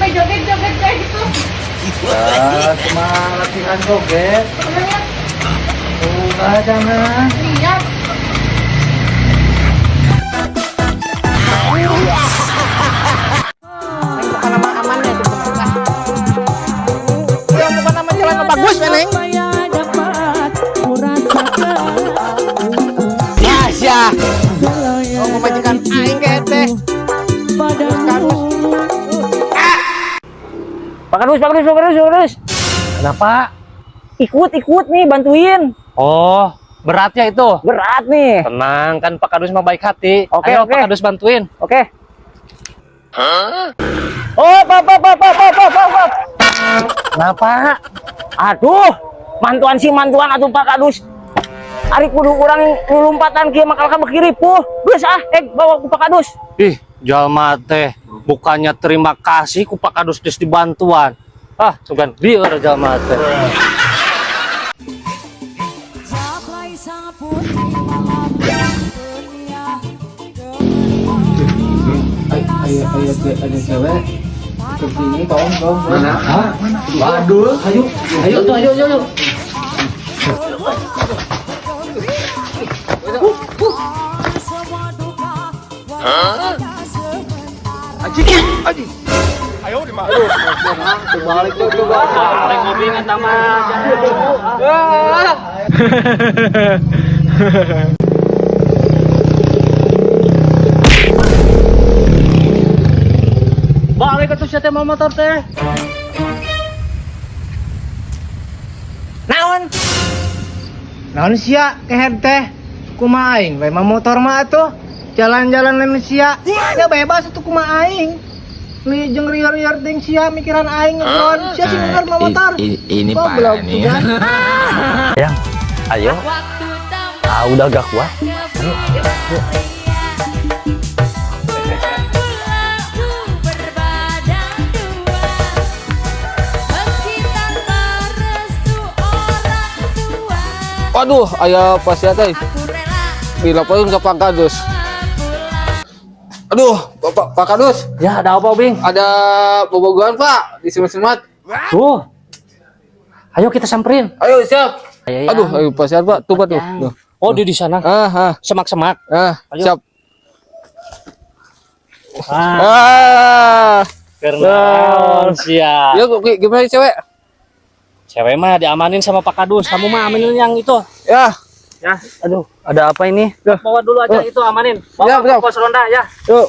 sampai joget-joget kayak gitu. Cuma latihan joget. Sebenarnya Udah jangan. lihat. Bukan nama amannya itu bukan. Ya bukan nama jalan yang bagus Neng. Ya. Oh, memajikan aing kete. Pak Kadus. Kenapa? Ikut nih, bantuin. Oh, berat ya itu? Berat nih. Tenang, kan Pak Kadus mah baik hati. Oke, Ayo oke. Pak Kadus bantuin. Oke. Oh, Pak. Kenapa? Aduh, mantuan atuh Pak Kadus. Ari kudu urang lompatan kieu makal ka kiri puh. Geus bawa ku Pak Kadus. Ih, jalma teh bukannya terima kasih ku Pak Kadus des dibantuan. Ah, sugan lieur jalma teh. Ayo cewek. Seperti ini tolong. Mana? Waduh. Ayo. Balik tuh coba. Balik ngopi eta mah. Balik atuh sia teh motor teh. Naon sia keher teh? Kumaha aing we mah motor mah atuh. Jalan-jalan lain sia. Ya bebas atuh kumaha aing. Li jeung rieur-rieur ting sia mikiran aing ngebron. Sia sih bener mah motor. Ini Goblok, parah nih. Yang, ayo. Udah gak kuat. Waduh, aya pasien teh. Dilaporkeun ke Pak Kadus. Aduh, Pak Kadus, Ya, ada apa, Bing? ada bobogohan Pak di semat-semat. Tuh. Ayo kita samperin. Ayo siap. Ayo, Aduh, ayo pasien Pak, tuh Pak tuh. Tuh. Oh, di sana. Semak-semak. Ayo. Siap. Kenaon sia. Yuk, gimana cewek? Cewek mah diamanin sama Pak Kadus. Kamu mah amanin yang itu. Ya, Ya, Aduh, ada apa ini? bawa dulu aja itu amanin. Siap, Bawa siap. ke pos ronda ya. yuk.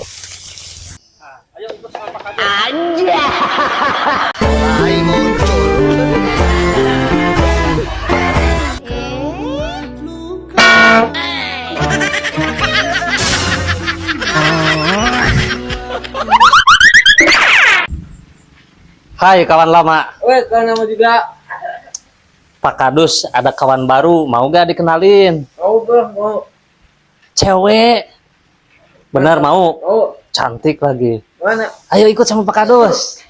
Ayo ikut sama Pak Kadus. Hai kawan lama. Weh, kan nama juga. Pak Kadus ada kawan baru, mau gak dikenalin? Oh, bro, mau. Cewek. Benar mau? Oh, Cantik lagi. mana? Ayo ikut sama Pak Kadus.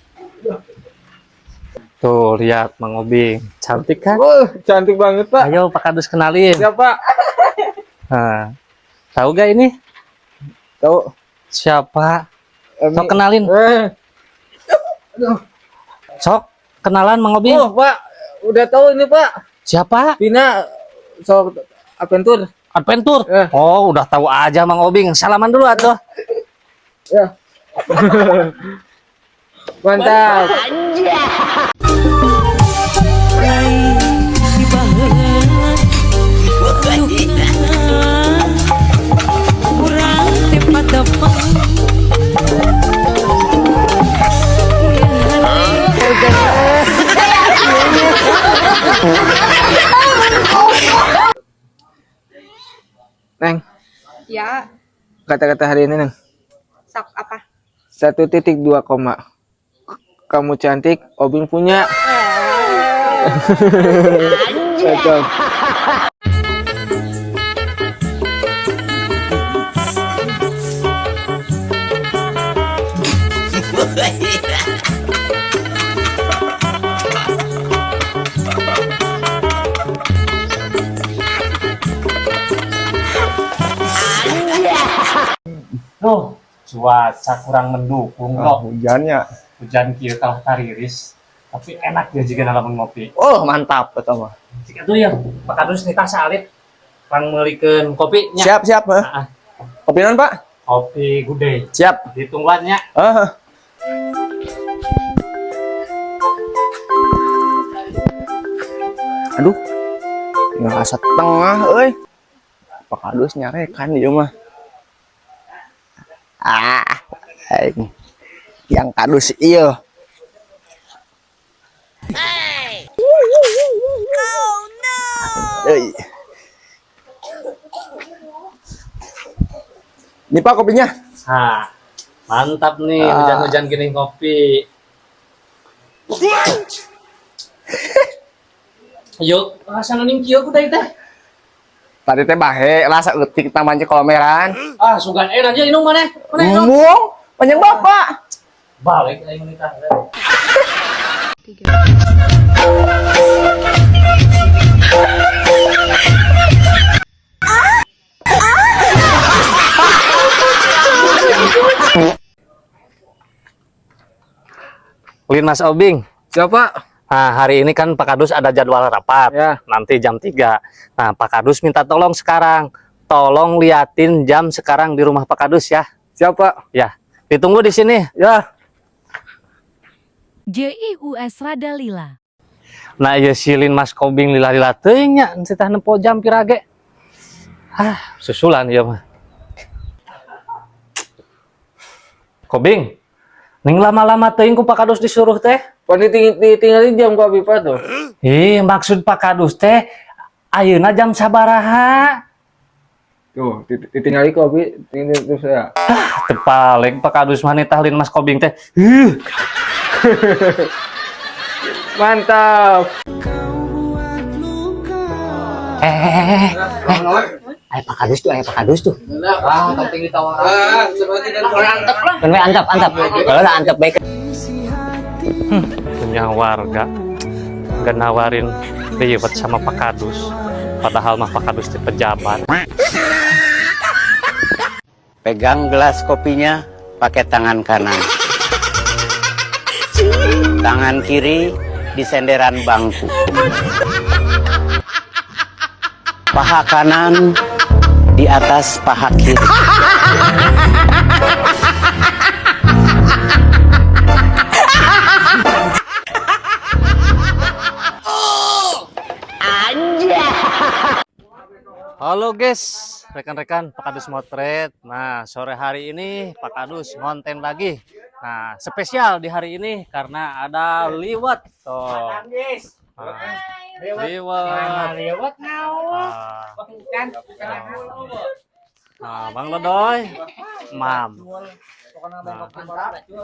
Tuh lihat Mang Obing, cantik kan? Oh, cantik banget Pak. Ayo Pak Kadus kenalin. Siapa? Nah, tahu gak ini? Tahu. Siapa? Ini- Sok kenalin. Sok kenalan Mang Obing. Oh, Pak, udah tahu ini Pak. Siapa? Pina sok adventure. Adventure. Eh. Oh, udah tahu aja Mang Obing. Salaman dulu atuh. Ya. Mantap. Neng, Ya, kata-kata hari ini Neng. sok apa? 1.2 koma. Kamu cantik, Obing punya. Cocok. Tuh, cuaca kurang mendukung kok. Hujannya. hujan kieu kalah tariris, tapi enak ya jika lamun ngopi. Oh, mantap betul mah. Jika tuh ya, Pak Kadus nita salit pang meulikeun kopinya. Siap, siap, Heeh. Kopi non, Pak? Kopi gudeg. Siap. Ditungguannya. Aduh. Nggak asa tengah, euy. Pak Kadus nyarekan ieu mah. Aing. Yang Kadus ieu. Euy. Ini Pak kopinya. Nah, mantap nih hujan-hujan gini kopi. Yuk, rasana ning kieu kuday teh. Tadi teh bahe rasa leutik namanya komeran. Ah, sugan aja inung maneh. Maneh inung. Ngomong, panjang Bapak. Balik aing menikah. Lin Mas Obing. Siapa? Nah, hari ini kan Pak Kadus ada jadwal rapat. Ya. Nanti jam 3. Nah, Pak Kadus minta tolong sekarang. Tolong liatin jam sekarang di rumah Pak Kadus ya. Siapa? Ya. Ditunggu di sini. Ya. JIUS Radalila. Nah, ya silin Mas Kobing lila-lila teuing nya citah nempo jam pirage. Ah, susulan ya mah. Kobing. Ning lama-lama teuing ku Pak Kadus disuruh teh. Pan ditinggalin jam ku Abi tuh. Maksud Pak Kadus teh ayeuna jam sabaraha? Tuh, ditinggalin ku Abi, tinggal terus ya. Tepaling Pak Kadus mah nitahlin Mas Kobing teh. Mantap. Ayo Pak Kadus tuh. Ah, penting ditawaran. Ah, seperti dan antep lah. Bener antap. Kalau lah antap baik. Punya warga nggak nawarin ribet sama Pak Kadus, padahal mah Pak Kadus di pejabat. Pegang gelas kopinya pakai tangan kanan. Tangan kiri di senderan bangku. Paha kanan di atas paha kiri. Halo guys, rekan-rekan Pak Kadus Motret. Nah, sore hari ini Pak Kadus ngonten lagi. Nah, spesial di hari ini karena ada liwet. Tuh. Liwet. Nah, Bang Lodoy. Mam.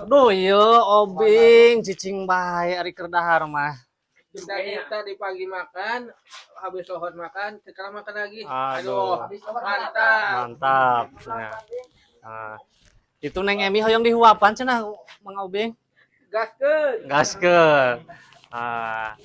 Aduh, iya Obing, cicing bae ari keur dahar mah. Kita di pagi makan, habis lohor makan, sekarang makan lagi. Aduh, Mantap. mantap. Nah, itu Neng Emi hoyong dihuapan cenah Mang Obing. Gaskeun. Gaskeun. Ah.